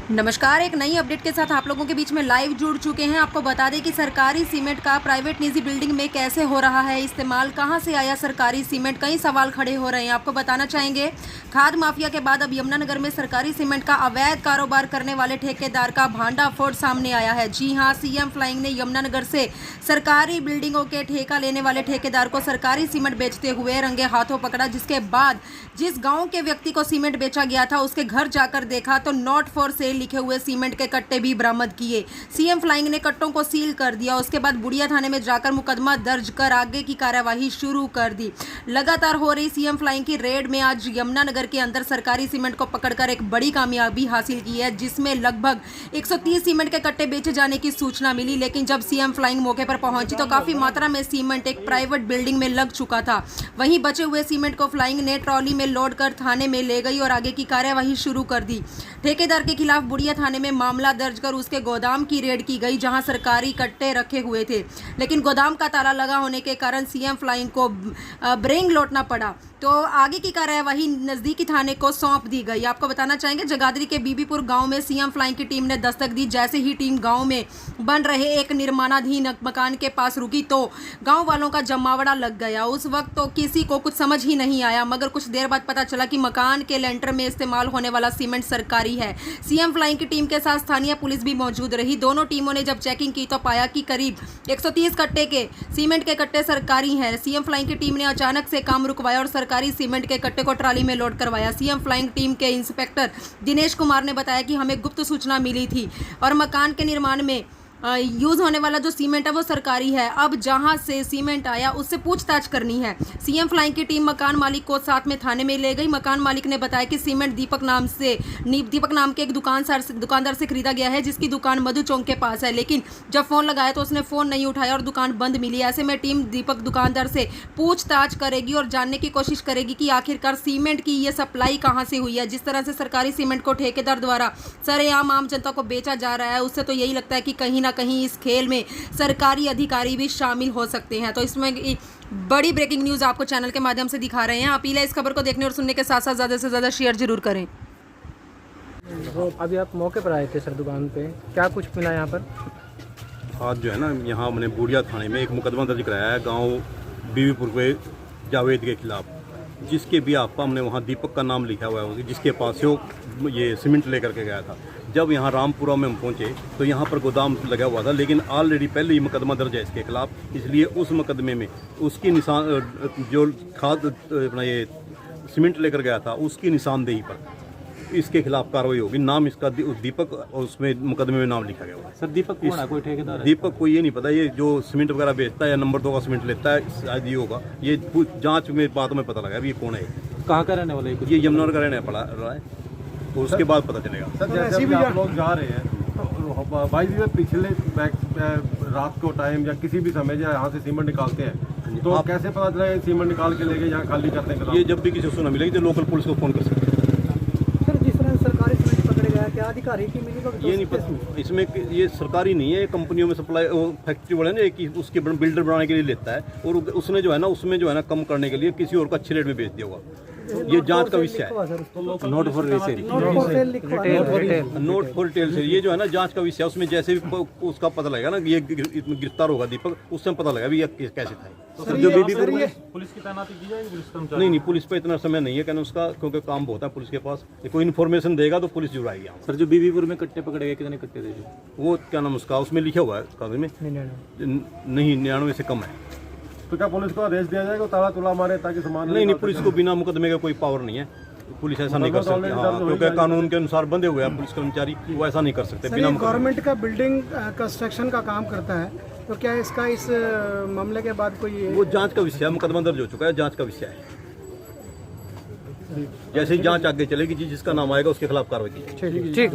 नमस्कार, एक नई अपडेट के साथ आप लोगों के बीच में लाइव जुड़ चुके हैं। आपको बता दें कि सरकारी सीमेंट का प्राइवेट निजी बिल्डिंग में कैसे हो रहा है इस्तेमाल, कहां से आया सरकारी सीमेंट, कई सवाल खड़े हो रहे हैं। आपको बताना चाहेंगे, खाद माफिया के बाद अब यमुनानगर में सरकारी सीमेंट का अवैध कारोबार करने वाले ठेकेदार का भांडाफोड़ सामने आया है। जी हां, सीएम फ्लाइंग ने यमुनानगर से सरकारी बिल्डिंगों के ठेका लेने वाले ठेकेदार को सरकारी सीमेंट बेचते हुए रंगे हाथों पकड़ा, जिसके बाद जिस गाँव के व्यक्ति को सीमेंट बेचा गया था उसके घर जाकर देखा तो नॉट फॉर सेल लिखे हुए सीमेंट के कट्टे भी बरामद किए। सीएम फ्लाइंग ने कट्टों को सील कर दिया। उसके बाद बुढ़िया थाने में जाकर मुकदमा दर्ज कर आगे की कार्यवाही शुरू कर दी। लगातार हो रही सीएम फ्लाइंग की रेड में आज यमुनानगर के अंदर सरकारी सीमेंट को पकड़कर एक बड़ी कामयाबी हासिल की है, जिसमें लगभग 130 सीमेंट के कट्टे बेचे जाने की सूचना मिली। लेकिन जब सीएम फ्लाइंग मौके पर पहुंची तो काफी मात्रा में सीमेंट एक प्राइवेट बिल्डिंग में लग चुका था। वहीं बचे हुए सीमेंट को फ्लाइंग ने ट्रॉली में लोड कर थाने में ले गई और आगे की कार्यवाही शुरू कर दी। ठेकेदार के खिलाफ बुढ़िया थाने में मामला दर्ज कर उसके गोदाम की रेड की गई, जहां सरकारी कट्टे रखे हुए थे। लेकिन गोदाम का ताला लगा होने के कारण सीएम फ्लाइंग को ब्रेंग लौटना पड़ा, तो आगे की कार्यवाही नजदीकी थाने को सौंप दी गई। आपको बताना चाहेंगे, जगाधरी के बीबीपुर गांव में सीएम फ्लाइंग की टीम ने दस्तक दी। जैसे ही टीम गांव में बन रहे एक निर्माणाधीन मकान के पास रुकी तो गांव वालों का जमावड़ा लग गया। उस वक्त तो किसी को कुछ समझ ही नहीं आया, मगर कुछ देर बाद पता चला कि मकान के लेंटर में इस्तेमाल होने वाला सीमेंट सरकारी है। सीएम फ्लाइंग की टीम के साथ स्थानीय पुलिस भी मौजूद रही। दोनों टीमों ने जब चेकिंग की तो पाया कि करीब 130 कट्टे के सीमेंट के कट्टे सरकारी हैं। सीएम फ्लाइंग की टीम ने अचानक से काम रुकवाया और सरकारी सीमेंट के कट्टे को ट्राली में लोड करवाया। सीएम फ्लाइंग टीम के इंस्पेक्टर दिनेश कुमार ने बताया कि हमें गुप्त सूचना मिली थी और मकान के निर्माण में यूज होने वाला जो सीमेंट है वो सरकारी है। अब जहां से सीमेंट आया उससे पूछताछ करनी है। सीएम फ्लाइंग की टीम मकान मालिक को साथ में थाने में ले गई। मकान मालिक ने बताया कि सीमेंट दीपक नाम के एक दुकानदार से खरीदा गया है, जिसकी दुकान मधु चौक के पास है। लेकिन जब फोन लगाया तो उसने फोन नहीं उठाया और दुकान बंद मिली। ऐसे में टीम दीपक दुकानदार से पूछताछ करेगी और जानने की कोशिश करेगी कि आखिरकार सीमेंट की ये सप्लाई कहाँ से हुई है। जिस तरह से सरकारी सीमेंट को ठेकेदार द्वारा सरेआम आम जनता को बेचा जा रहा है, उससे तो यही लगता है कि कहीं कहीं इस खेल में सरकारी अधिकारी भी शामिल हो सकते हैं। तो इसमें बड़ी ब्रेकिंग न्यूज़ आपको चैनल के माध्यम से दिखा रहे हैं। अपील है इस खबर को देखने और सुनने के साथ साथ ज़्यादा से ज़्यादा शेयर जरूर करें। अभी आप मौके पर आए थे सर दुकान पे, क्या कुछ मिला यहाँ पर? आज जो है ना, यहाँ हमने बुढ़िया थाने में एक मुकदमा दर्ज कराया है गांव बीबीपुर के जावेद के खिलाफ, जिसके भी आपका हमने वहाँ दीपक का नाम लिखा हुआ है, जिसके पास से वो ये सीमेंट लेकर के गया था। जब यहाँ रामपुरा में हम पहुँचे तो यहाँ पर गोदाम लगा हुआ था, लेकिन ऑलरेडी पहले ही मुकदमा दर्ज है इसके खिलाफ। इसलिए उस मुकदमे में उसकी निशान जो खाद अपना ये सीमेंट लेकर गया था उसकी निशानदेही पर इसके खिलाफ कार्रवाई होगी। नाम इसका दीपक और उसमें मुकदमे में नाम लिखा गया हुआ है। सर दीपक कौन है, कोई ठेकेदार है? दीपक को ये नहीं पता, ये जो सीमेंट वगैरह बेचता है या नंबर 2 का सीमेंट लेता है, शायद ये होगा। ये जांच में बाद में पता लगा अभी ये कौन है। कहाँ का रहने वाला है? ये यमुनानगर का रहने पड़ा रहा है, तो उसके बाद पता चलेगा। सर जैसे भी आप लोग जा रहे हैं तो भाई जी पिछले रात को टाइम या किसी भी समय यहाँ से सीमेंट निकालते हैं तो आप कैसे पता चला सीमेंट निकाल के लेके यहाँ खाली करते हैं? ये जब भी किसी को सूचना मिलेगी तो लोकल पुलिस को फोन कर सकते हैं। सर जिस तरह सरकारी सीमेंट पकड़े गया, क्या अधिकारी की मिली? ये नहीं पता, इसमें ये सरकारी नहीं है, कंपनियों में सप्लाई फैक्ट्री वाले ने कि उसके बिल्डर बनाने के लिए लेता है और उसने जो है ना उसमें जो है ना कम करने के लिए किसी और को अच्छे रेट में बेच दिया होगा। ये जांच का विषय है। Note for retail, note for retail से ये जो है ना जांच का विषय है। उसमें जैसे भी उसका पता लगेगा ना ये गिरफ्तार होगा दीपक, उससे पता लगेगा भी ये कैसे था। तो जो बीबीपुर में पुलिस की तैनाती की जाएगी? पुलिस नहीं, पुलिस पे इतना समय नहीं है कहना उसका, क्योंकि काम बहुत है पुलिस के पास। कोई इन्फॉर्मेशन देगा तो पुलिस जरूर आएगी। सर जो बीबीपुर में कट्टे पकड़े गए, कितने कट्टे थे? वो क्या नाम उसका उसमें लिखा हुआ है कागज में, नहीं 99 से कम है। तो क्या पुलिस को आदेश दिया जाएगा ताला तुला मारे ताकि सामान? नहीं, पुलिस को बिना मुकदमे का कोई पावर नहीं है। पुलिस ऐसा नहीं कर सकती, क्योंकि कानून के अनुसार बंधे हुए हैं पुलिस कर्मचारी, वो ऐसा नहीं कर सकते बिना मुकदमे। गवर्नमेंट का बिल्डिंग कंस्ट्रक्शन का काम करता है, तो क्या इसका इस मामले के बाद कोई? वो जांच का विषय है, मुकदमा दर्ज हो चुका है, जांच का विषय है। जैसे ही जांच आगे चलेगी जिसका नाम आएगा उसके खिलाफ कार्रवाई की। ठीक।